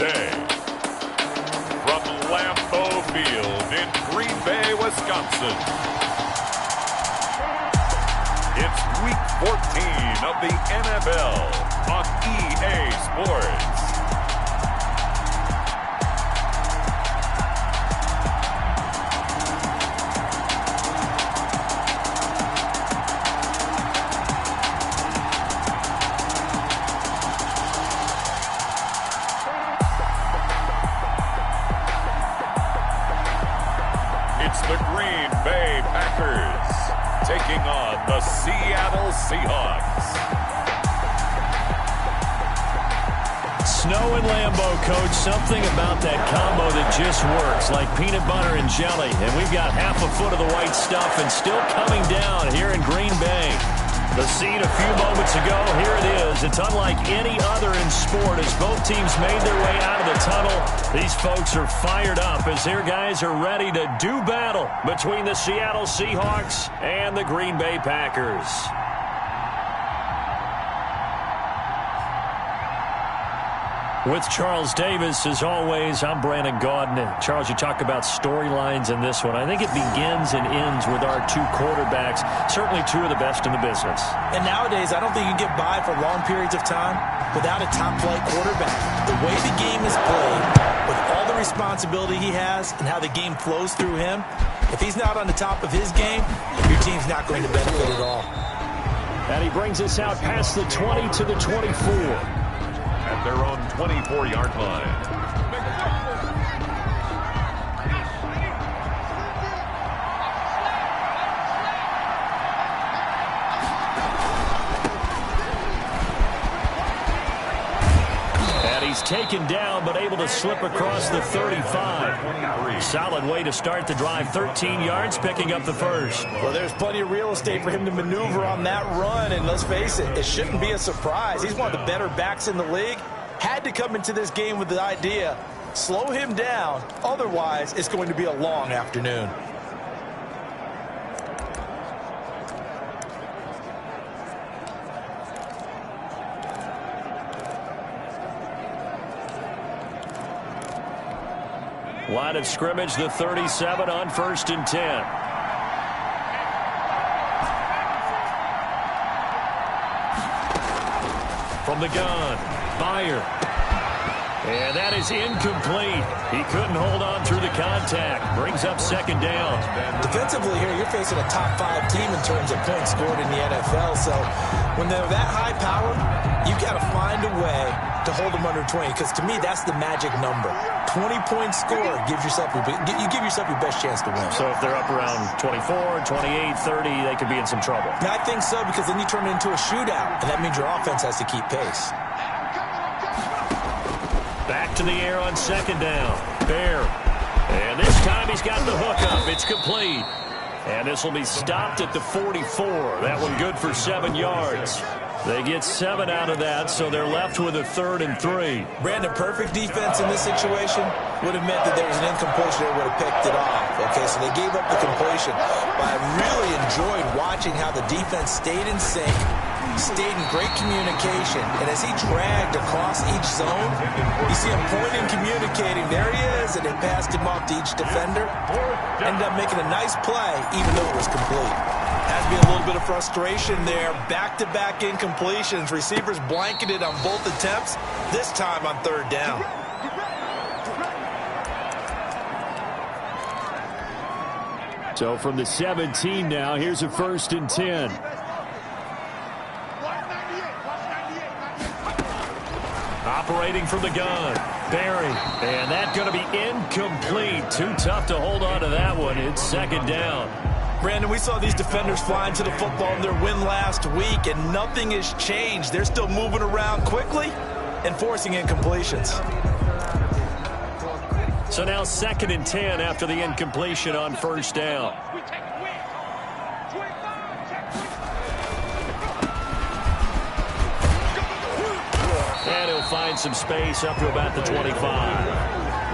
Tuesday. From Lambeau Field in Green Bay, Wisconsin. It's Week 14 of the NFL on EA Sports. The Green Bay Packers taking on the Seattle Seahawks. Snow and Lambeau, Coach. Something about that combo that just works, like peanut butter and jelly. And we've got half a foot of the white stuff and still coming down here in Green Bay. The scene a few moments ago, here it is. It's unlike any other in sport as both teams made their way out of the tunnel. These folks are fired up as their guys are ready to do battle between the Seattle Seahawks and the Green Bay Packers. With Charles Davis, as always, I'm Brandon Gaudin. Charles, you talk about storylines in this one. I think it begins and ends with our two quarterbacks, certainly two of the best in the business. And nowadays, I don't think you can get by for long periods of time without a top-flight quarterback. The way the game is played, with all the responsibility he has and how the game flows through him, if he's not on the top of his game, your team's not going to benefit at all. And he brings us out past the 20 to the 24. At their own 24-yard line. And he's taken down, but able to slip across the 35. Solid way to start the drive. 13 yards, picking up the first. Well, there's plenty of real estate for him to maneuver on that run, and let's face it, it shouldn't be a surprise. He's one of the better backs in the league. Had to come into this game with the idea, slow him down, otherwise it's going to be a long afternoon. Line of scrimmage, the 37 on 1st and 10. From the gun, Meyer. And that is incomplete. He couldn't hold on through the contact. Brings up 2nd down. Defensively here, you're facing a top 5 team in terms of points scored in the NFL. So when they're that high powered, you got to find a way to hold them under 20. Because to me, that's the magic number. 20-point score gives yourself you give yourself your best chance to win. So if they're up around 24, 28, 30, they could be in some trouble. I think so, because then you turn it into a shootout, and that means your offense has to keep pace. Back to the air on 2nd down. Bear. And this time he's got the hook up. It's complete. And this will be stopped at the 44. That one good for 7 yards. They get 7 out of that, so they're left with a 3rd and 3. Brandon, perfect defense in this situation would have meant that there was an incompletion that would have picked it off. Okay, so they gave up the completion. But I really enjoyed watching how the defense stayed in sync, stayed in great communication, and as he dragged across each zone, you see him pointing, communicating. There he is, and they passed him off to each defender. Ended up making a nice play, even though it was complete. Has to be a little bit of frustration there. Back-to-back incompletions. Receivers blanketed on both attempts, this time on 3rd down. So from the 17 now, here's a 1st and 10. Operating from the gun. Barry. And that's going to be incomplete. Too tough to hold on to that one. It's 2nd down. Brandon, we saw these defenders flying to the football in their win last week, and nothing has changed. They're still moving around quickly and forcing incompletions. So now 2nd and 10 after the incompletion on 1st down. And he'll find some space up to about the 25.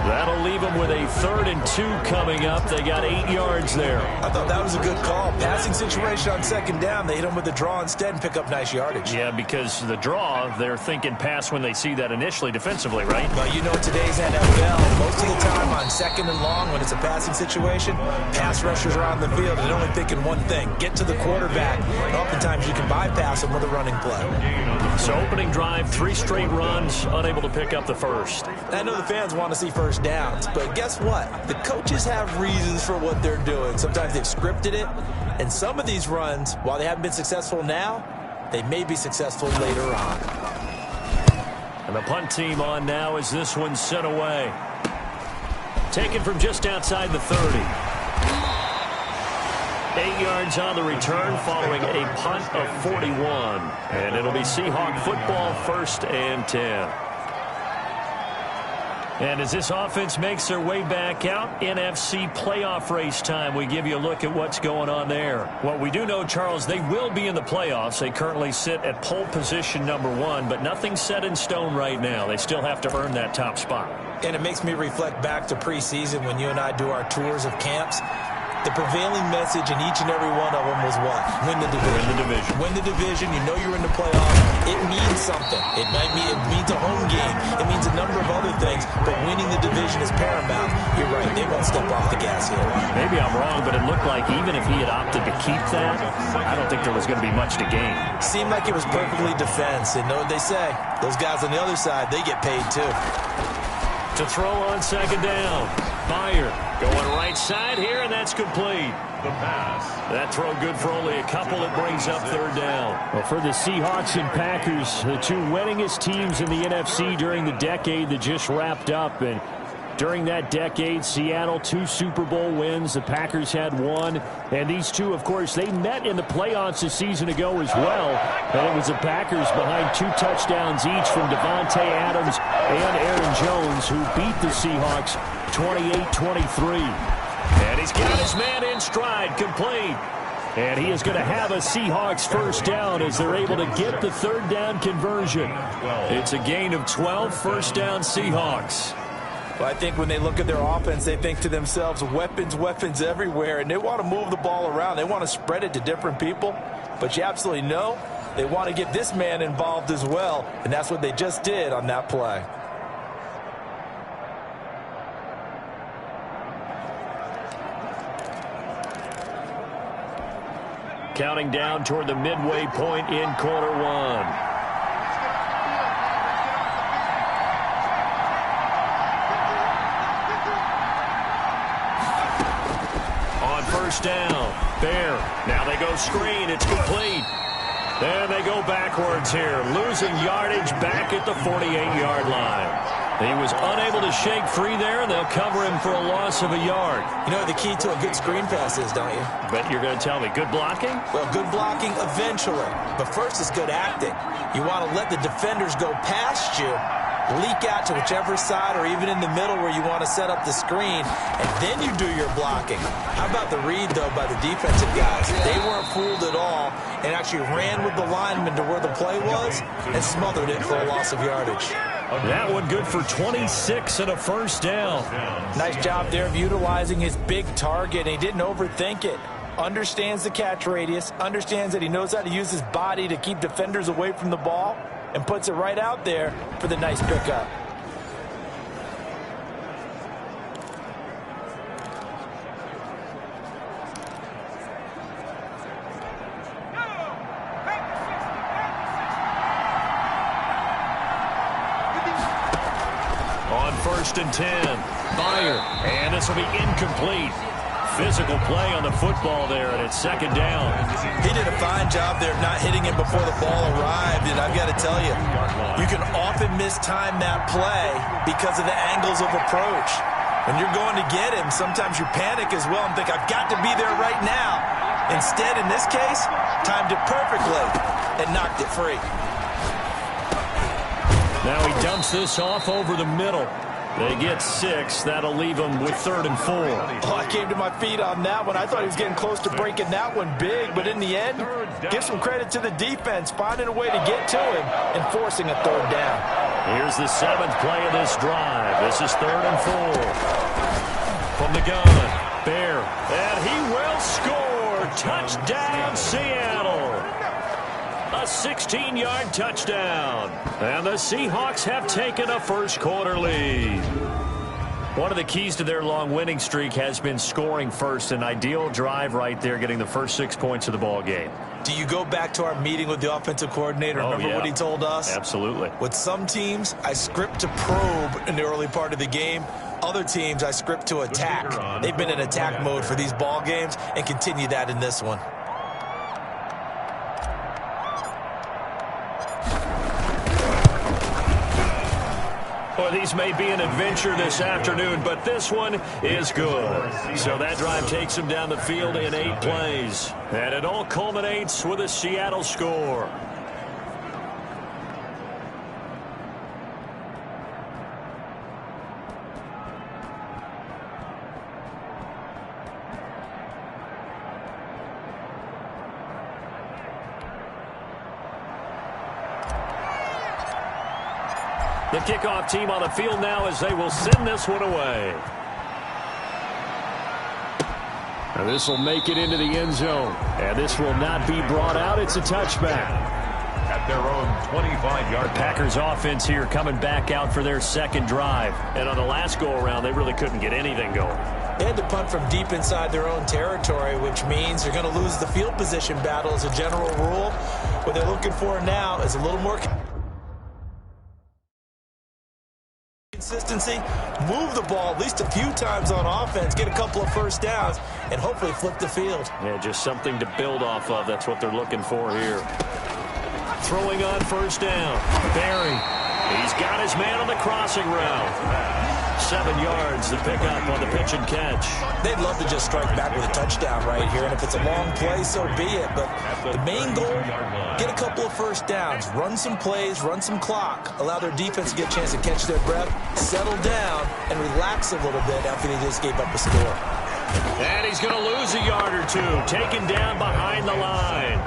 That'll leave them with a 3rd and 2 coming up. They got 8 yards there. I thought that was a good call. Passing situation on 2nd down. They hit them with the draw instead and pick up nice yardage. Yeah, because the draw, they're thinking pass when they see that initially defensively, right? Well, you know today's NFL, most of the time on 2nd and long when it's a passing situation, pass rushers are on the field and they're only thinking one thing, get to the quarterback. And oftentimes you can bypass them with a running play. So opening drive, 3 straight runs, unable to pick up the first. I know the fans want to see first downs, but guess what? The coaches have reasons for what they're doing. Sometimes they've scripted it, and some of these runs, while they haven't been successful now, they may be successful later on. And the punt team on now as this one's sent away. Taken from just outside the 30. 8 yards on the return following a punt of 41. And it'll be Seahawk football, 1st and 10. And as this offense makes their way back out, NFC playoff race time, we give you a look at what's going on there. What we do know, Charles, they will be in the playoffs. They currently sit at pole position number 1, but nothing's set in stone right now. They still have to earn that top spot. And it makes me reflect back to preseason when you and I do our tours of camps. The prevailing message in each and every one of them was what? Win the division. Win the division. Win the division. You know you're in the playoffs. It means something. It means a home game. It means a number of other things. But winning the division is paramount. You're right. They won't step off the gas here. Maybe I'm wrong, but it looked like even if he had opted to keep that, I don't think there was going to be much to gain. Seemed like it was perfectly defense. And know what they say? Those guys on the other side, they get paid too. To throw on 2nd down. Meyer going right side here, and that's complete. The pass. That throw good for only a couple. It brings up 3rd down. Well, for the Seahawks and Packers, the 2 winningest teams in the NFC during the decade that just wrapped up. And during that decade, Seattle 2 Super Bowl wins. The Packers had 1. And these 2, of course, they met in the playoffs a season ago as well. And it was the Packers behind 2 touchdowns each from Devontae Adams and Aaron Jones who beat the Seahawks 28-23. And he's got his man in stride, complete. And he is going to have a Seahawks 1st down as they're able to get the 3rd down conversion. It's a gain of 12, 1st down Seahawks. Well, I think when they look at their offense, they think to themselves, weapons, weapons everywhere, and they want to move the ball around. They want to spread it to different people, but you absolutely know they want to get this man involved as well, and that's what they just did on that play. Counting down toward the midway point in quarter 1. First down. Bear. Now they go screen. It's complete. And they go backwards here. Losing yardage back at the 48-yard line. He was unable to shake free there, and they'll cover him for a loss of a yard. You know what the key to a good screen pass is, don't you? Bet you're going to tell me. Good blocking? Well, good blocking eventually. But first is good acting. You want to let the defenders go past you, leak out to whichever side or even in the middle where you want to set up the screen, and then you do your blocking. How about the read, though, by the defensive guys? They weren't fooled at all and actually ran with the lineman to where the play was and smothered it for a loss of yardage. That one good for 26 and a 1st down. Nice job there of utilizing his big target. He didn't overthink it. Understands the catch radius, understands that he knows how to use his body to keep defenders away from the ball, and puts it right out there for the nice pickup. On 1st and 10, Meyer, and this will be incomplete. Physical play on the football there, and it's 2nd down. He did a fine job there of not hitting it before the ball arrived, and I've got to tell you, you can often mistime that play because of the angles of approach. When you're going to get him, sometimes you panic as well and think, I've got to be there right now. Instead, in this case, timed it perfectly and knocked it free. Now he dumps this off over the middle. They get 6. That'll leave them with 3rd and 4. Oh, I came to my feet on that one. I thought he was getting close to breaking that one big, but in the end, give some credit to the defense, finding a way to get to him and forcing a 3rd down. Here's the 7th play of this drive. This is 3rd and 4. From the gun, Bear, and he will score. Touchdown, Seattle. A 16-yard touchdown. And the Seahawks have taken a first-quarter lead. One of the keys to their long winning streak has been scoring first. An ideal drive right there, getting the first 6 points of the ball game. Do you go back to our meeting with the offensive coordinator? Remember what he told us? Absolutely. With some teams, I script to probe in the early part of the game. Other teams, I script to attack. They've been in attack mode for these ball games and continue that in this one. Well, these may be an adventure this afternoon, but this one is good. So that drive takes them down the field in 8 plays. And it all culminates with a Seattle score. The kickoff team on the field now as they will send this one away. And this will make it into the end zone. And this will not be brought out. It's a touchback. At their own 25-yard line. Packers offense here coming back out for their 2nd drive. And on the last go-around, they really couldn't get anything going. They had to punt from deep inside their own territory, which means they're going to lose the field position battle as a general rule. What they're looking for now is a little more consistency, move the ball at least a few times on offense, get a couple of first downs, and hopefully flip the field. Yeah, just something to build off of. That's what they're looking for here. Throwing on first down. Barry. He's got his man on the crossing route. 7 yards, the pickup on the pitch and catch. They'd love to just strike back with a touchdown right here, and if it's a long play, so be it. But the main goal, get a couple of first downs, run some plays, run some clock, allow their defense to get a chance to catch their breath, settle down, and relax a little bit after they just gave up a score. And he's going to lose a yard or two, taken down behind the line.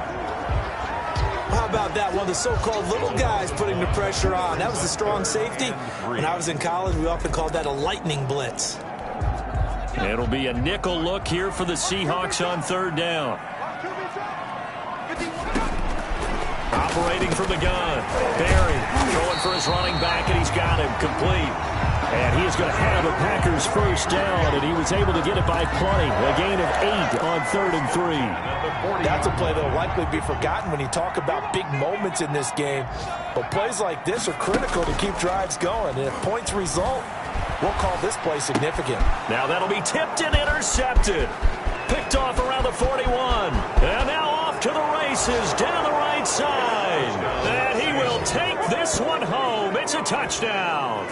How about that? One of the so-called little guys putting the pressure on. That was the strong safety. When I was in college, we often called that a lightning blitz. It'll be a nickel look here for the Seahawks on 3rd down. Operating from the gun. Barry throwing for his running back, and he's got him complete. And he is going to have a Packers first down, and he was able to get it by plenty. A gain of 8 on 3rd and 3. That's a play that will likely be forgotten when you talk about big moments in this game. But plays like this are critical to keep drives going. And if points result, we'll call this play significant. Now that'll be tipped and intercepted. Picked off around the 41. And now off to the races down the right side. And he will take this one home. It's a touchdown.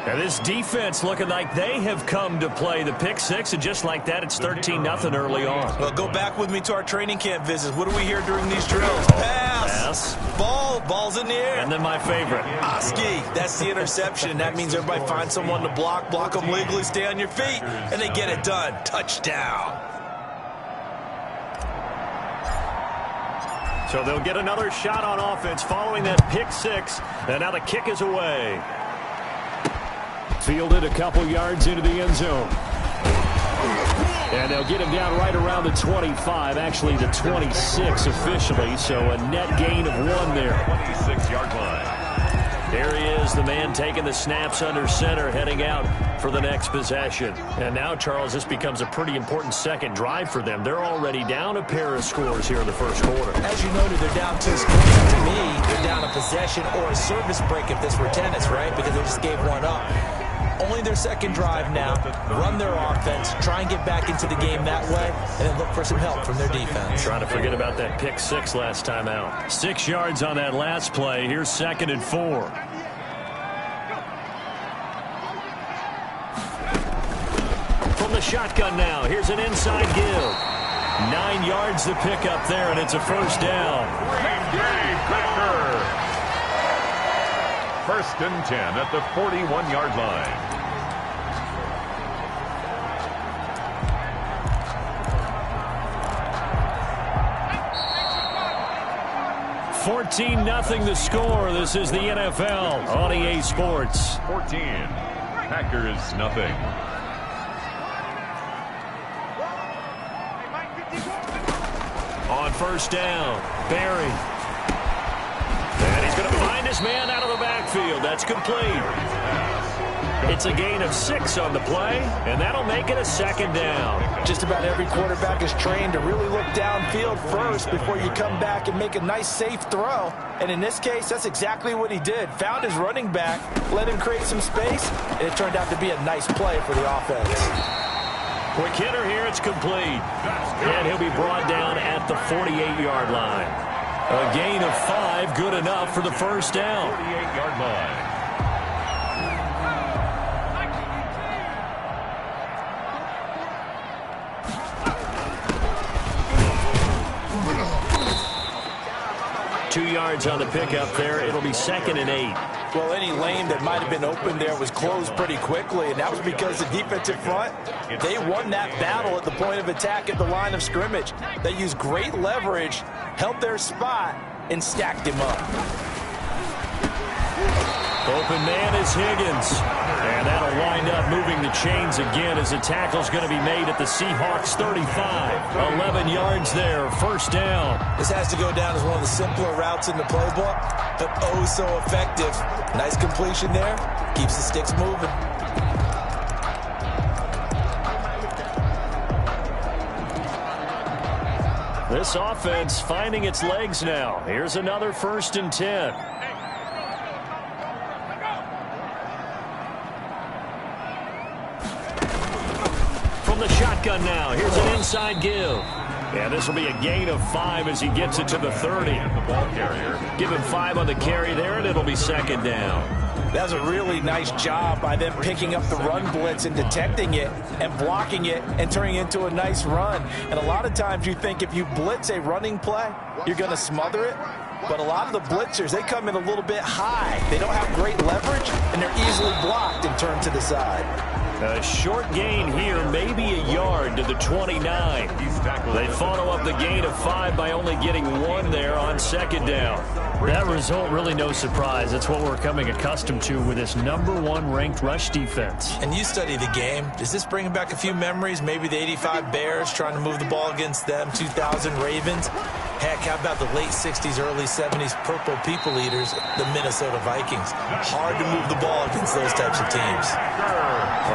And this defense looking like they have come to play. The pick 6, and just like that, it's 13-0 early on. Well, go back with me to our training camp visits. What do we hear during these drills? Pass. Ball's in the air. And then my favorite. Oski. That's the interception. That means everybody finds someone to block them legally, stay on your feet, and they get it done. Touchdown. So they'll get another shot on offense following that pick 6, and now the kick is away. Fielded a couple yards into the end zone. And they'll get him down right around the 25, actually the 26 officially, so a net gain of 1 there. 26-yard line. There he is, the man taking the snaps under center, heading out for the next possession. And now, Charles, this becomes a pretty important 2nd drive for them. They're already down a pair of scores here in the first quarter. As you noted, they're down 2 scores. To me, they're down a possession or a service break if this were tennis, right? Because they just gave one up. Only their 2nd drive now. Run their offense, try and get back into the game that way, and then look for some help from their defense. Trying to forget about that pick 6 last time out. 6 yards on that last play. Here's 2nd and 4. From the shotgun now. Here's an inside give. 9 yards to pick up there, and it's a first down. Green Bay Packers. First and 10 at the 41-yard line. 14-0 the score. This is the NFL on EA Sports. 14. Packers nothing. On first down, Barry. And he's going to find his man out of the backfield. That's complete. It's a gain of 6 on the play, and that'll make it a second down. Just about every quarterback is trained to really look downfield first before you come back and make a nice, safe throw. And in this case, that's exactly what he did. Found his running back, let him create some space, and it turned out to be a nice play for the offense. Quick hitter here, it's complete. And he'll be brought down at the 48-yard line. A gain of 5, good enough for the first down. 48-yard line. Two yards on the pickup there. It'll be second and 8. Well, any lane that might have been open there was closed pretty quickly, and that was because the defensive front, they won that battle at the point of attack at the line of scrimmage. They used great leverage, held their spot, and stacked him up. Open man is Higgins. And that'll wind up moving the chains again as the tackle's going to be made at the Seahawks 35. 11 yards there, first down. This has to go down as one of the simpler routes in the playbook, but oh so effective. Nice completion there. Keeps the sticks moving. This offense finding its legs now. Here's another first and 10. From the shotgun now. Here's an inside give. Yeah, this will be a gain of 5 as he gets it to the 30. The ball carrier. Give him 5 on the carry there, and it'll be second down. That was a really nice job by them picking up the run blitz and detecting it and blocking it and turning it into a nice run. And a lot of times you think if you blitz a running play, you're going to smother it. But a lot of the blitzers, they come in a little bit high. They don't have great leverage, and they're easily blocked and turned to the side. A short gain here, maybe a yard to the 29. They follow up the gain of 5 by only getting 1 there on second down. That result, really no surprise. That's what we're coming accustomed to with this #1 ranked rush defense. And you study the game. Does this bring back a few memories? Maybe the 85 Bears trying to move the ball against them, 2000 Ravens. Heck, how about the late 60s, early 70s Purple People Eaters, the Minnesota Vikings? Hard to move the ball against those types of teams.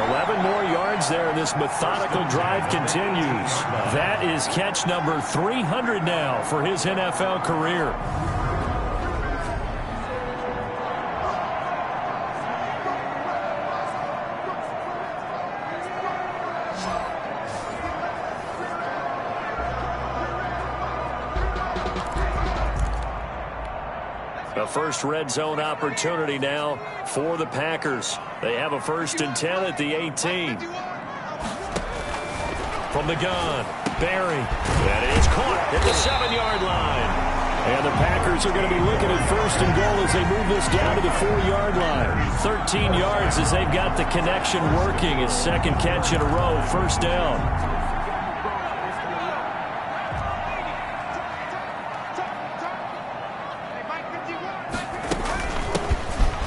11 more yards there, and this methodical drive continues. That is catch number 300 now for his NFL career. The first red zone opportunity now for the Packers. They have a first and 10 at the 18. From the gun, Barry. That is caught at the 7-yard line. And the Packers are going to be looking at first and goal as they move this down to the 4-yard line. 13 yards as they've got the connection working. His second catch in a row, first down.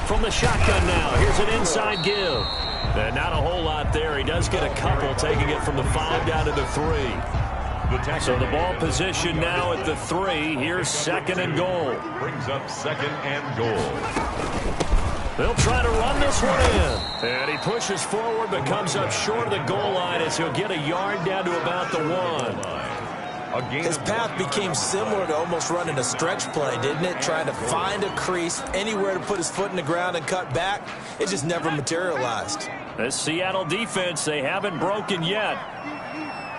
From the shotgun now, here's an inside give. And not a whole lot there. He does get a couple, taking it from the 5 down to the 3. So the ball position now at the 3. Here's second and goal. Brings up second and goal. They'll try to run this one in. And he pushes forward but comes up short of the goal line as he'll get a yard down to about the 1. His path became similar to almost running a stretch play, didn't it? Trying to find a crease, anywhere to put his foot in the ground and cut back. It just never materialized. This Seattle defense, they haven't broken yet.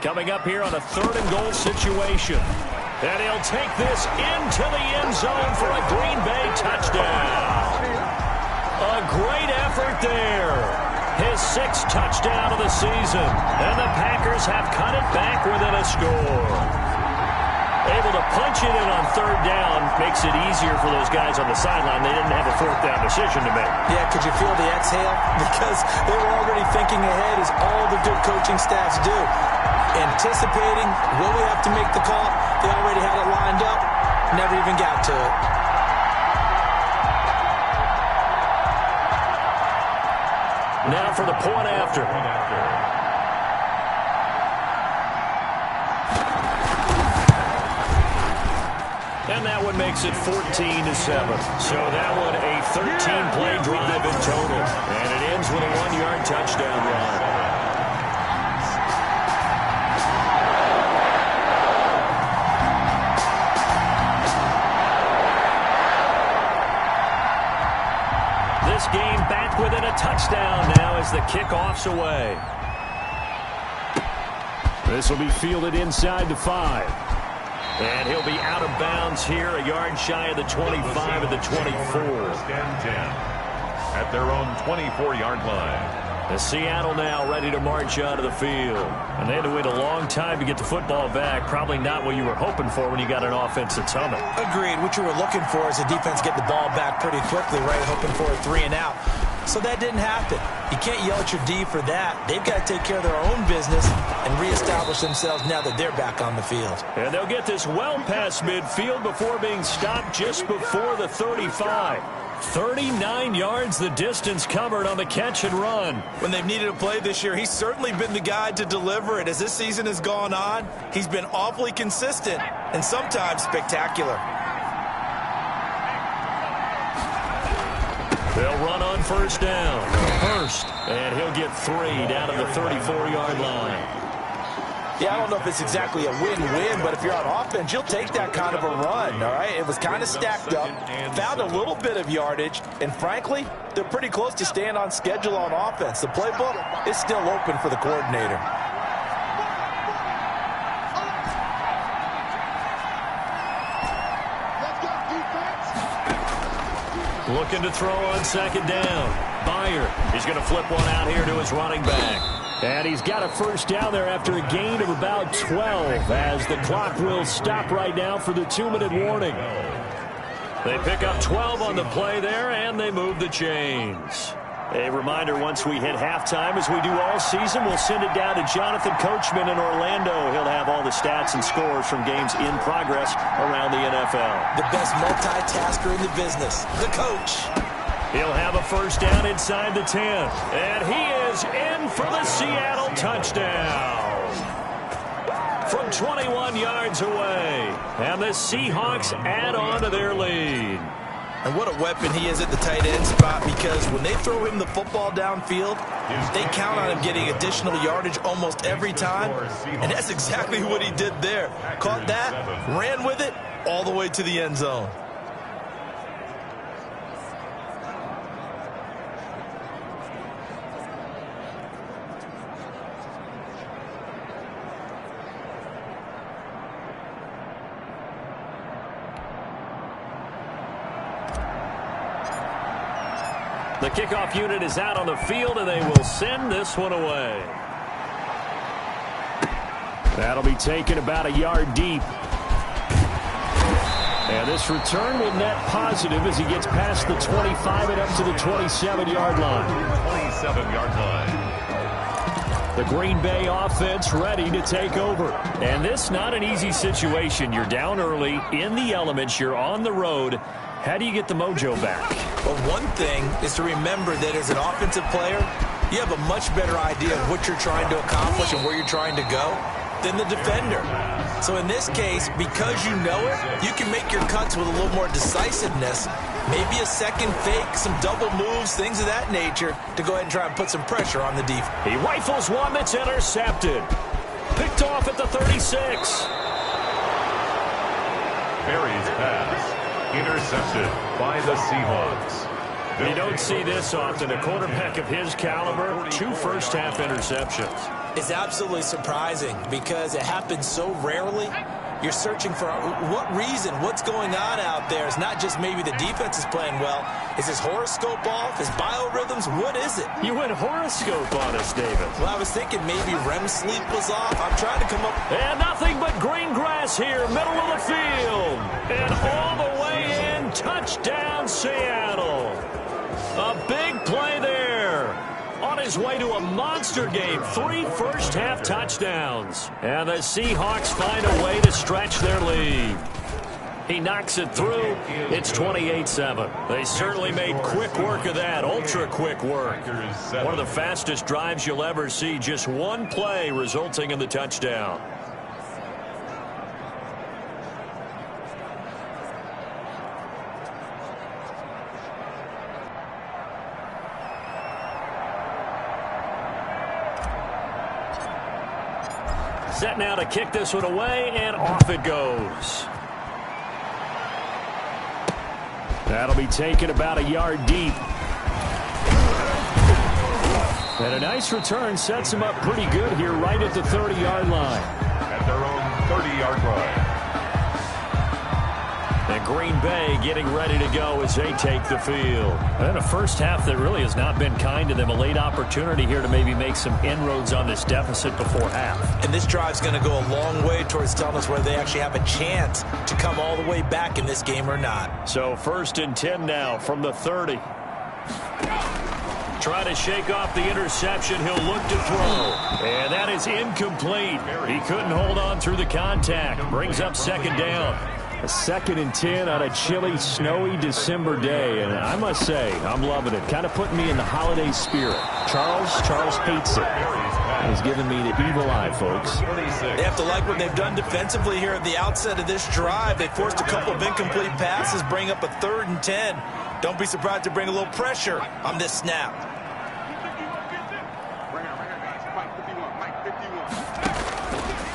Coming up here on a third and goal situation. And he'll take this into the end zone for a Green Bay touchdown. A great effort there. His 6th touchdown of the season. And the Packers have cut it back within a score. Able to punch it in on third down. Makes it easier for those guys on the sideline. They didn't have a fourth down decision to make. Yeah, could you feel the exhale? Because they were already thinking ahead, as all the good coaching staffs do. Anticipating, will we have to make the call? They already had it lined up. Never even got to it. Now for the point after. And that one makes it 14-7. So that one a 13-play drive in total. And it ends with a 1-yard touchdown run. This game back within a touchdown now as the kickoff's away. This will be fielded inside the 5. And he'll be out of bounds here, a yard shy of the 25 of the 24. At their own 24-yard line. The Seattle now ready to march out of the field. And they had to wait a long time to get the football back. Probably not what you were hoping for when you got an offense that's humming. Agreed. What you were looking for is the defense get the ball back pretty quickly, right? Hoping for a 3 and out. So that didn't happen. You can't yell at your D for that. They've got to take care of their own business and reestablish themselves now that they're back on the field. And they'll get this well past midfield before being stopped just before the 35. 39 yards the distance covered on the catch and run. When they've needed a play this year, he's certainly been the guy to deliver it. As this season has gone on, he's been awfully consistent and sometimes spectacular. They'll run on first down. Hurst, and he'll get 3 down to the 34-yard line. Yeah, I don't know if it's exactly a win-win, but if you're on offense, you'll take that kind of a run, all right? It was kind of stacked up, found a little bit of yardage, and frankly, they're pretty close to staying on schedule on offense. The playbook is still open for the coordinator. Looking to throw on second down. Byer, he's going to flip one out here to his running back. And he's got a first down there after a gain of about 12 as the clock will stop right now for the 2-minute warning. They pick up 12 on the play there, and they move the chains. A reminder, once we hit halftime, as we do all season, we'll send it down to Jonathan Coachman in Orlando. He'll have all the stats and scores from games in progress around the NFL. The best multitasker in the business, the coach. He'll have a first down inside the 10. And he is in for the Seattle touchdown. From 21 yards away. And the Seahawks add on to their lead. And what a weapon he is at the tight end spot, because when they throw him the football downfield, they count on him getting additional yardage almost every time. And that's exactly what he did there. Caught that, ran with it, all the way to the end zone. The kickoff unit is out on the field, and they will send this one away. That'll be taken about a yard deep. And this return will net positive as he gets past the 25 and up to the 27-yard line. 27-yard line. The Green Bay offense ready to take over. And this not an easy situation. You're down early, in the elements, you're on the road. How do you get the mojo back? Well, one thing is to remember that as an offensive player, you have a much better idea of what you're trying to accomplish and where you're trying to go than the defender. So in this case, because you know it, you can make your cuts with a little more decisiveness, maybe a second fake, some double moves, things of that nature, to go ahead and try and put some pressure on the defense. He rifles one that's intercepted. Picked off at the 36. Berry's pass. Intercepted by the Seahawks. You don't see this often. A quarterback of his caliber, 2 first-half interceptions. It's absolutely surprising because it happens so rarely. You're searching for what reason, what's going on out there. It's not just maybe the defense is playing well. Is his horoscope off? His biorhythms? What is it? You went horoscope on us, David. Well, I was thinking maybe REM sleep was off. I'm trying to come up. And nothing but green grass here, middle of the field. And all the way in, touchdown Seattle. A big play there. On his way to a monster game, 3 first-half touchdowns. And the Seahawks find a way to stretch their lead. He knocks it through. It's 28-7. They certainly made quick work of that, ultra-quick work. One of the fastest drives you'll ever see, just one play resulting in the touchdown. Set now to kick this one away, and off it goes. That'll be taken about a yard deep. And a nice return sets him up pretty good here right at the 30-yard line. At their own 30-yard line. And Green Bay getting ready to go as they take the field. And a first half that really has not been kind to them. A late opportunity here to maybe make some inroads on this deficit before half. And this drive's going to go a long way towards telling us whether they actually have a chance to come all the way back in this game or not. So 1st and 10 now from the 30. Trying to shake off the interception. He'll look to throw. And that is incomplete. He couldn't hold on through the contact. Brings up 2nd down. A 2nd and 10 on a chilly, snowy December day. And I must say, I'm loving it. Kind of putting me in the holiday spirit. Charles hates it. He's giving me the evil eye, folks. They have to like what they've done defensively here at the outset of this drive. They forced a couple of incomplete passes, bring up a 3rd and 10. Don't be surprised to bring a little pressure on this snap.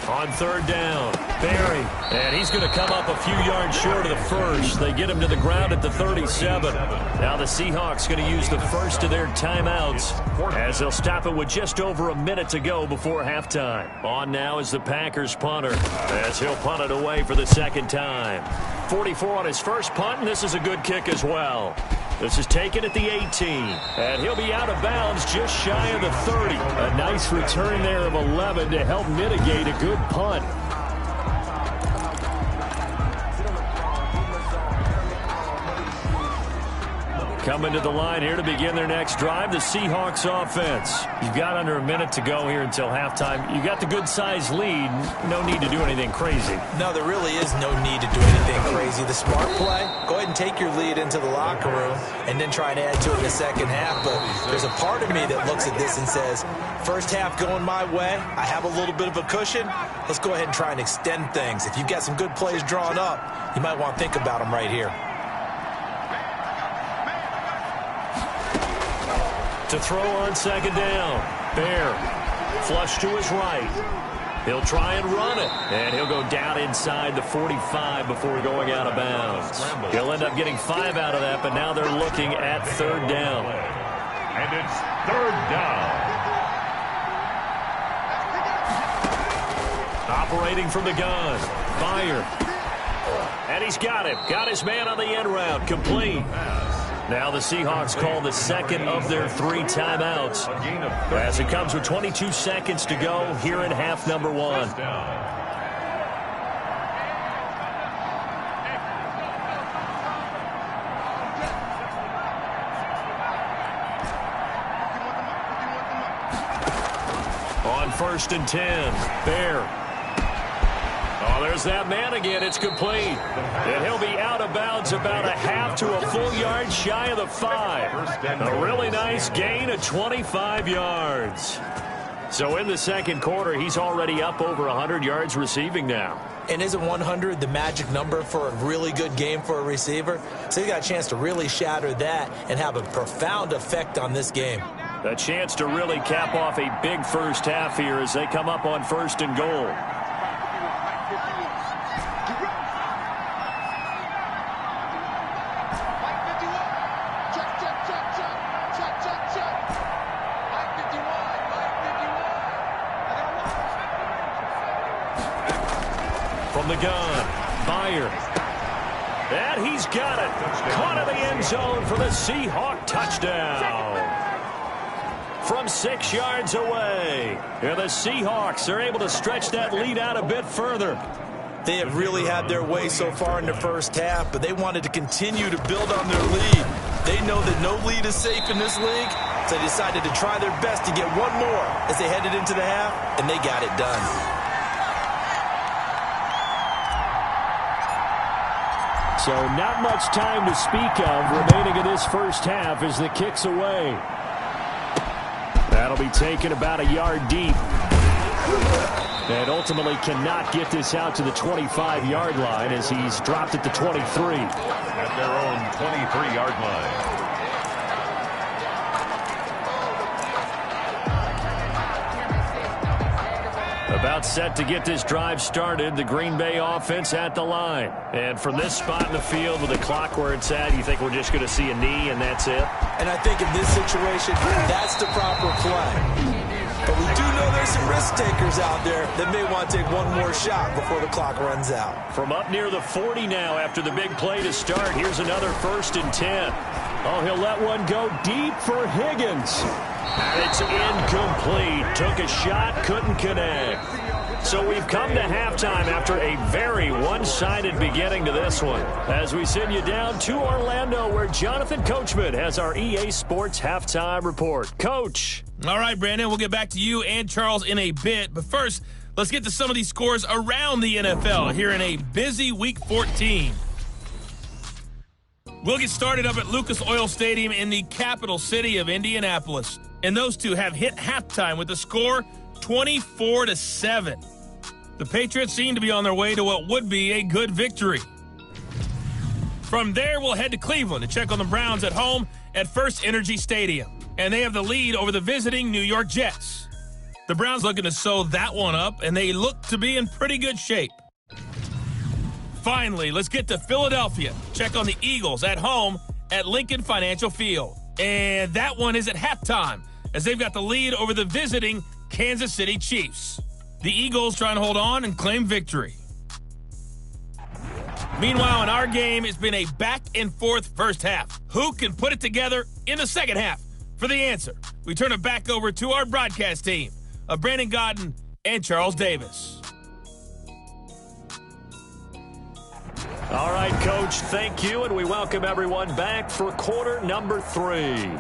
On 3rd down, Barry. And he's going to come up a few yards short of the first. They get him to the ground at the 37. Now the Seahawks going to use the first of their timeouts as they'll stop it with just over a minute to go before halftime. On now is the Packers punter as he'll punt it away for the 2nd time. 44 on his first punt, and this is a good kick as well. This is taken at the 18, and he'll be out of bounds just shy of the 30. A nice return there of 11 to help mitigate a good punt. Coming to the line here to begin their next drive, the Seahawks offense. You've got under a minute to go here until halftime. You got the good-sized lead. No need to do anything crazy. No, there really is no need to do anything crazy. The smart play, go ahead and take your lead into the locker room and then try and add to it in the 2nd half. But there's a part of me that looks at this and says, first half going my way, I have a little bit of a cushion. Let's go ahead and try and extend things. If you've got some good plays drawn up, you might want to think about them right here. To throw on 2nd down. Bear. Flush to his right. He'll try and run it. And he'll go down inside the 45 before going out of bounds. He'll end up getting 5 out of that, but now they're looking at 3rd down. And it's 3rd down. Operating from the gun. Fire. And he's got him. Got his man on the end route. Complete. Now the Seahawks call the 2nd of their 3 timeouts as it comes with 22 seconds to go here in half number 1. On 1st and 10, Bear. Oh, there's that man again. It's complete. And he'll be out of bounds about a half to a full yard shy of the 5. A really nice gain of 25 yards. So in the 2nd quarter, he's already up over 100 yards receiving now. And isn't 100 the magic number for a really good game for a receiver? So you got a chance to really shatter that and have a profound effect on this game. A chance to really cap off a big first half here as they come up on 1st and goal. the gun. Byer. And he's got it. Caught in the end zone for the Seahawk touchdown. From 6 yards away. And the Seahawks are able to stretch that lead out a bit further. They have really had their way so far in the first half, but they wanted to continue to build on their lead. They know that no lead is safe in this league, so they decided to try their best to get one more as they headed into the half, and they got it done. So not much time to speak of remaining in this first half as the kick's away. That'll be taken about a yard deep. And ultimately cannot get this out to the 25-yard line as he's dropped at the 23. At their own 23-yard line. About set to get this drive started, the Green Bay offense at the line. And from this spot in the field with the clock where it's at, you think we're just going to see a knee and that's it? And I think in this situation, that's the proper play. But we do know there's some risk takers out there that may want to take one more shot before the clock runs out. From up near the 40 now after the big play to start, here's another 1st and 10. Oh, he'll let one go deep for Higgins. It's incomplete. Took a shot, couldn't connect. So we've come to halftime after a very one-sided beginning to this one. As we send you down to Orlando, where Jonathan Coachman has our EA Sports halftime report. Coach. All right, Brandon, we'll get back to you and Charles in a bit. But first, let's get to some of these scores around the NFL here in a busy Week 14. We'll get started up at Lucas Oil Stadium in the capital city of Indianapolis. And those two have hit halftime with the score 24-7. The Patriots seem to be on their way to what would be a good victory. From there, we'll head to Cleveland to check on the Browns at home at First Energy Stadium. And they have the lead over the visiting New York Jets. The Browns looking to sew that one up, and they look to be in pretty good shape. Finally, let's get to Philadelphia. Check on the Eagles at home at Lincoln Financial Field. And that one is at halftime, as they've got the lead over the visiting Kansas City Chiefs. The Eagles trying to hold on and claim victory. Meanwhile, in our game, it's been a back-and-forth first half. Who can put it together in the second half? For the answer, we turn it back over to our broadcast team of Brandon Godden and Charles Davis. All right, Coach, thank you, and we welcome everyone back for quarter number 3.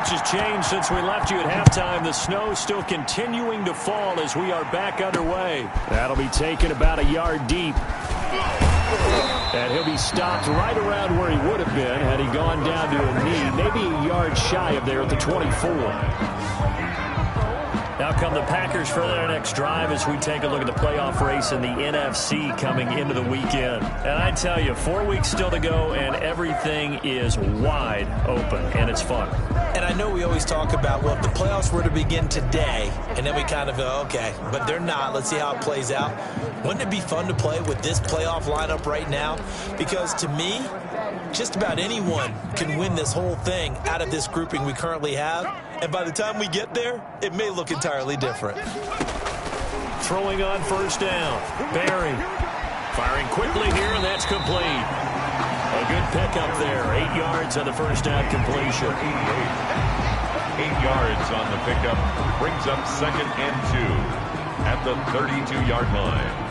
Has changed since we left you at halftime. The snow still continuing to fall as we are back underway. That'll be taken about a yard deep. And he'll be stopped right around where he would have been had he gone down to a knee, maybe a yard shy of there at the 24. Now come the Packers for their next drive as we take a look at the playoff race in the NFC coming into the weekend. And I tell you, 4 weeks still to go, and everything is wide open, and it's fun. And I know we always talk about, well, if the playoffs were to begin today, and then we kind of go, okay, but they're not. Let's see how it plays out. Wouldn't it be fun to play with this playoff lineup right now? Because to me, just about anyone can win this whole thing out of this grouping we currently have. And by the time we get there, it may look entirely different. Throwing on first down. Barry firing quickly here, and that's complete. A good pickup there. 8 yards on the first down completion. 8 yards on the pickup. Brings up 2nd and 2 at the 32-yard line.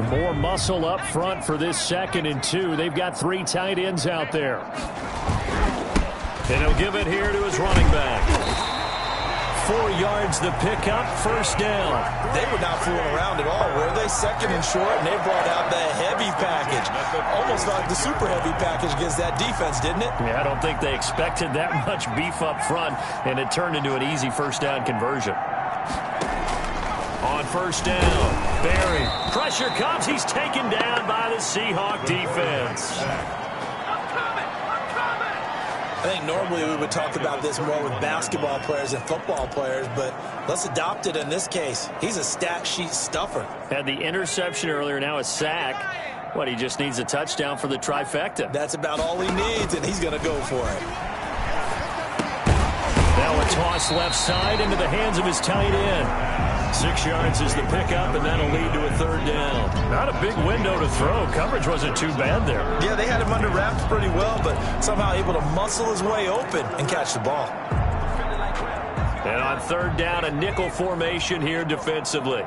More muscle up front for this 2nd and 2. They've got 3 tight ends out there. And he'll give it here to his running back. 4 yards the pickup, first down. They were not fooling around at all, were they? 2nd and short, and they brought out the heavy package. Almost like the super heavy package against that defense, didn't it? Yeah, I don't think they expected that much beef up front, and it turned into an easy first down conversion. On first down, Barry. Pressure comes. He's taken down by the Seahawk defense. I think normally we would talk about this more with basketball players and football players, but let's adopt it in this case. He's a stat sheet stuffer. Had the interception earlier, now a sack. What, he just needs a touchdown for the trifecta. That's about all he needs, and he's going to go for it. Now a toss left side into the hands of his tight end. 6 yards is the pickup, and that'll lead to a third down. Not a big window to throw. Coverage wasn't too bad there. Yeah, they had him under wraps pretty well, but somehow able to muscle his way open and catch the ball. And on third down, a nickel formation here defensively.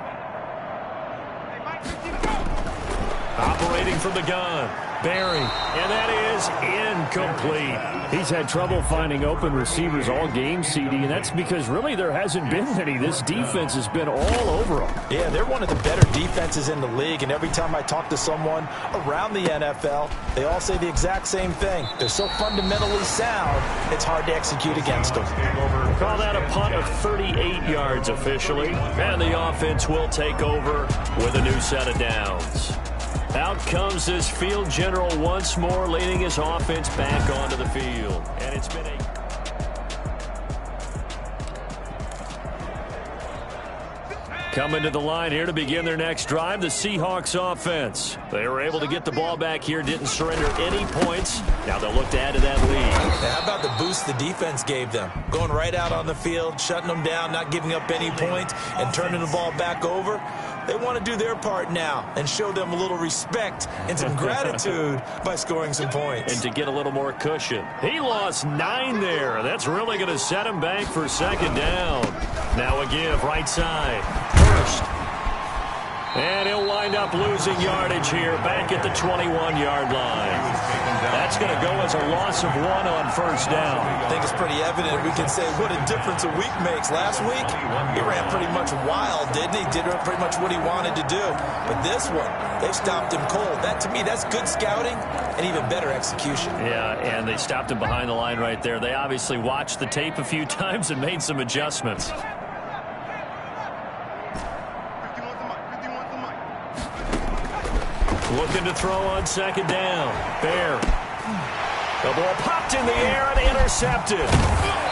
Operating from the gun, Barry, and that is incomplete. He's had trouble finding open receivers all game, CD, and that's because really there hasn't been many. This defense has been all over them. Yeah, they're one of the better defenses in the league, and every time I talk to someone around the NFL, they all say the exact same thing. They're so fundamentally sound, it's hard to execute against them. Call that a punt of 38 yards officially, and the offense will take over with a new set of downs. Out comes this field general once more, leading his offense back onto the field. And it's been coming to the line here to begin their next drive, the Seahawks offense. They were able to get the ball back here, didn't surrender any points. Now they'll look to add to that lead. How about the boost the defense gave them? Going right out on the field, shutting them down, not giving up any points, and turning the ball back over. They want to do their part now and show them a little respect and some gratitude by scoring some points. And to get a little more cushion. He lost 9 there. That's really going to set him back for second down. Now a give right side. First. And he'll wind up losing yardage here back at the 21-yard line. That's going to go as a loss of 1 on first down. I think it's pretty evident. We can say what a difference a week makes. Last week, he ran pretty much wild, didn't he? Did pretty much what he wanted to do. But this one, they stopped him cold. That, to me, that's good scouting and even better execution. Yeah, and they stopped him behind the line right there. They obviously watched the tape a few times and made some adjustments. Looking to throw on second down. Bear. The ball popped in the air and intercepted.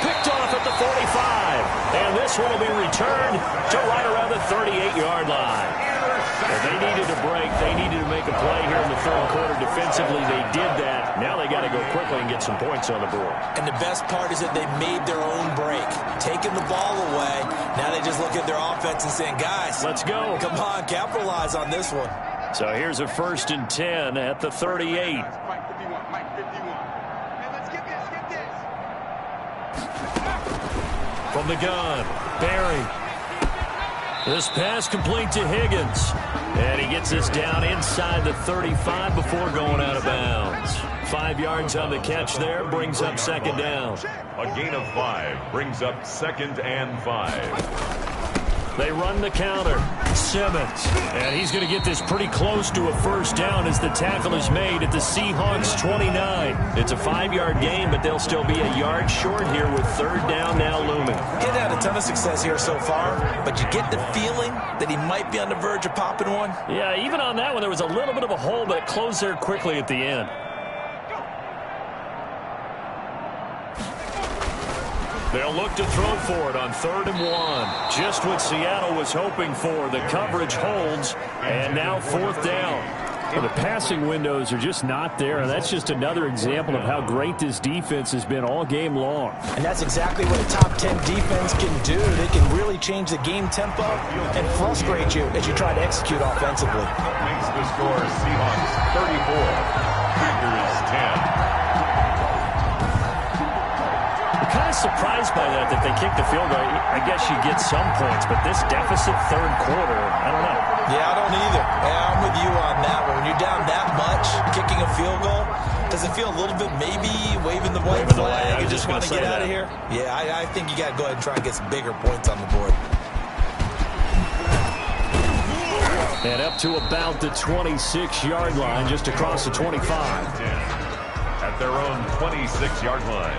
Picked off at the 45. And this one will be returned to right around the 38-yard line. Well, they needed a break. They needed to make a play here in the third quarter. Defensively, they did that. Now they got to go quickly and get some points on the board. And the best part is that they made their own break. Taking the ball away. Now they just look at their offense and saying, guys, let's go. Come on, capitalize on this one. So here's a 1st and 10 at the 38. From the gun, Barry. This pass complete to Higgins. And he gets this down inside the 35 before going out of bounds. 5 yards on the catch there, brings up second down. A gain of 5 brings up 2nd and 5. They run the counter. Simmons. And he's going to get this pretty close to a first down as the tackle is made at the Seahawks 29. It's a 5-yard gain, but they'll still be a yard short here with third down now looming. He's had a ton of success here so far, but you get the feeling that he might be on the verge of popping one. Yeah, even on that one, there was a little bit of a hole, but it closed there quickly at the end. They'll look to throw for it on 3rd and 1. Just what Seattle was hoping for. The coverage holds, and now 4th down. Well, the passing windows are just not there, and that's just another example of how great this defense has been all game long. And that's exactly what a top 10 defense can do. They can really change the game tempo and frustrate you as you try to execute offensively. Makes the score Seahawks 34, Packers 10. Kind of surprised by that they kicked the field goal. I guess you get some points, but this deficit third quarter, I don't know. Yeah, I don't either. Yeah, I'm with you on that one. When you're down that much, kicking a field goal, does it feel a little bit maybe waving the white flag and just want to get out of here? Yeah, I think you got to go ahead and try and get some bigger points on the board. And up to about the 26-yard line, just across the 25. At their own 26-yard line.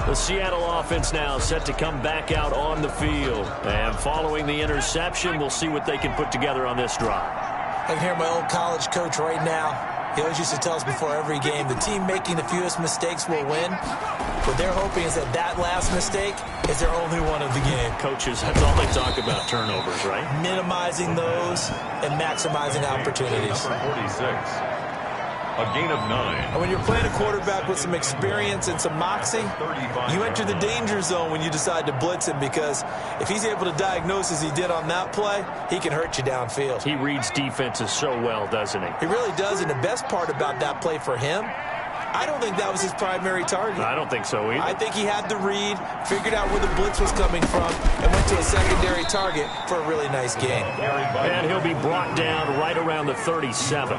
The Seattle offense now set to come back out on the field. And following the interception, we'll see what they can put together on this drive. I can hear my old college coach right now. He always used to tell us before every game, the team making the fewest mistakes will win. What they're hoping is that last mistake is their only one of the game. Coaches, that's all they talk about, turnovers, right? Minimizing those and maximizing opportunities. Number 46. A gain of 9. And when you're playing a quarterback with some experience and some moxie, you enter the danger zone when you decide to blitz him, because if he's able to diagnose as he did on that play, he can hurt you downfield. He reads defenses so well, doesn't he? He really does, and the best part about that play for him, I don't think that was his primary target. I don't think so either. I think he had the read, figured out where the blitz was coming from, and went to a secondary target for a really nice gain. And he'll be brought down right around the 37.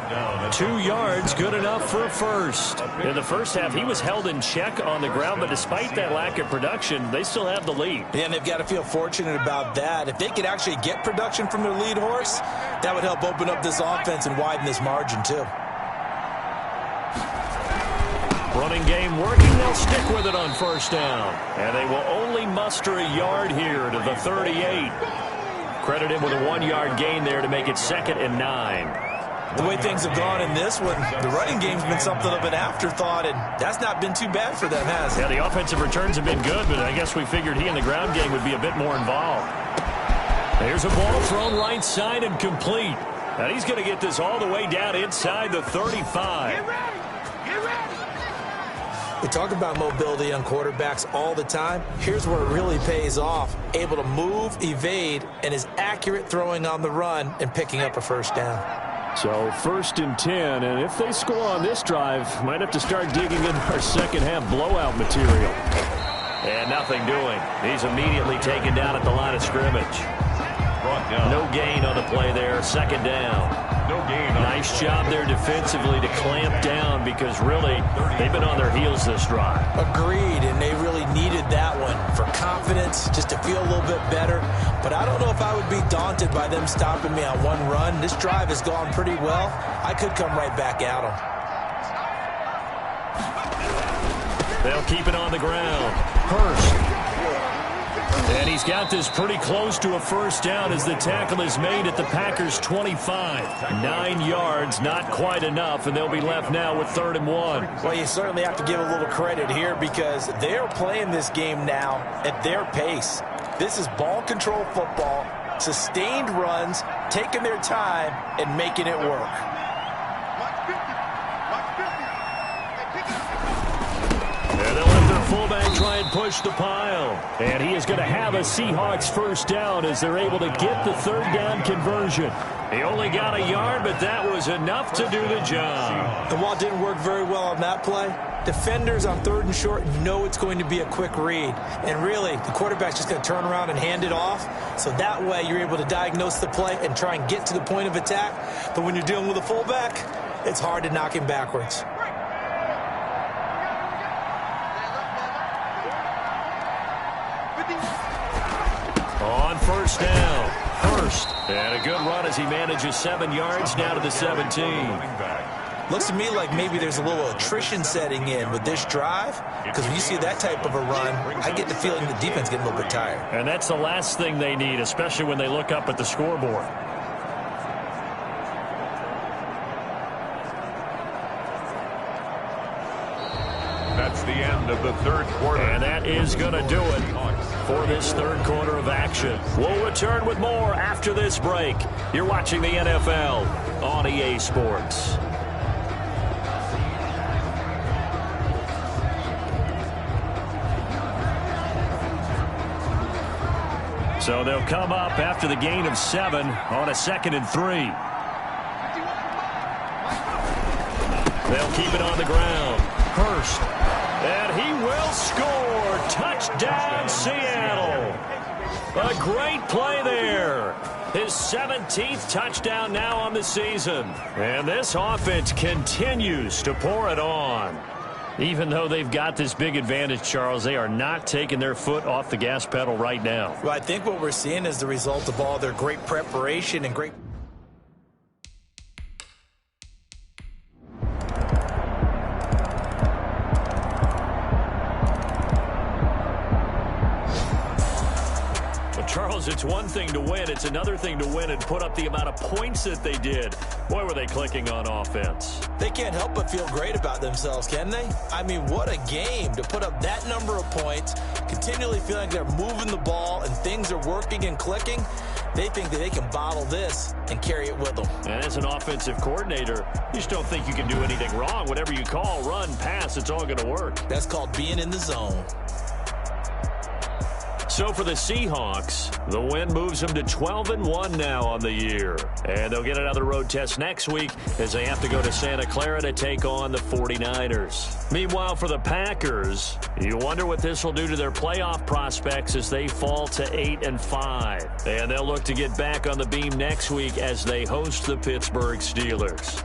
2 yards, good enough for a first. In the first half, he was held in check on the ground, but despite that lack of production, they still have the lead. Yeah, and they've got to feel fortunate about that. If they could actually get production from their lead horse, that would help open up this offense and widen this margin too. Running game working, they'll stick with it on first down. And they will only muster a yard here to the 38. Credit him with a 1-yard gain there to make it 2nd and 9. The way things have gone in this one, the running game's been something of an afterthought, and that's not been too bad for them, has it? Yeah, the offensive returns have been good, but I guess we figured he in the ground game would be a bit more involved. There's a ball thrown right side and complete. And he's going to get this all the way down inside the 35. Get ready! Get ready! We talk about mobility on quarterbacks all the time. Here's where it really pays off. Able to move, evade, and is accurate throwing on the run and picking up a first down. So 1st and 10, and if they score on this drive, might have to start digging in our second half blowout material. And nothing doing. He's immediately taken down at the line of scrimmage. No gain on the play there. 2nd down. No gain. Nice job there defensively to clamp down, because really they've been on their heels this drive. Agreed, and they really needed that one for confidence, just to feel a little bit better. But I don't know if I would be daunted by them stopping me on one run. This drive has gone pretty well. I could come right back at them. They'll keep it on the ground. Hurst. And he's got this pretty close to a first down as the tackle is made at the Packers' 25. 9 yards, not quite enough, and they'll be left now with 3rd and 1. Well, you certainly have to give a little credit here, because they're playing this game now at their pace. This is ball control football, sustained runs, taking their time, and making it work. And they'll let their fullback try and push the pile. And he is going to have a Seahawks first down as they're able to get the 3rd down conversion. He only got a yard, but that was enough to do the job. And while it didn't work very well on that play, defenders on 3rd and short know it's going to be a quick read. And really, the quarterback's just going to turn around and hand it off. So that way, you're able to diagnose the play and try and get to the point of attack. But when you're dealing with a fullback, it's hard to knock him backwards. On first down, Hurst. And a good run as he manages 7 yards down to the 17. Looks to me like maybe there's a little attrition setting in with this drive, because when you see that type of a run, I get the feeling the defense getting a little bit tired. And that's the last thing they need, especially when they look up at the scoreboard. That's the end of the 3rd quarter. And that is going to do it for this 3rd quarter of action. We'll return with more after this break. You're watching the NFL on EA Sports. So they'll come up after the gain of 7 on a 2nd and 3. They'll keep it on the ground. Hurst. And he will score. Touchdown, Seattle. A great play there. His 17th touchdown now on the season. And this offense continues to pour it on. Even though they've got this big advantage, Charles, they are not taking their foot off the gas pedal right now. Well, I think what we're seeing is the result of all their great preparation and great... Charles, Charles, it's one thing to win. It's another thing to win and put up the amount of points that they did. Boy, were they clicking on offense. They can't help but feel great about themselves, can they? I mean, what a game to put up that number of points, continually feeling like they're moving the ball and things are working and clicking. They think that they can bottle this and carry it with them. And as an offensive coordinator, you just don't think you can do anything wrong. Whatever you call, run, pass, it's all going to work. That's called being in the zone. So for the Seahawks, the win moves them to 12-1 now on the year. And they'll get another road test next week as they have to go to Santa Clara to take on the 49ers. Meanwhile, for the Packers, you wonder what this will do to their playoff prospects as they fall to 8-5. And they'll look to get back on the beam next week as they host the Pittsburgh Steelers.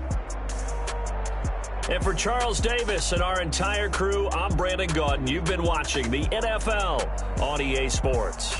And for Charles Davis and our entire crew, I'm Brandon Gaudin. You've been watching the NFL on EA Sports.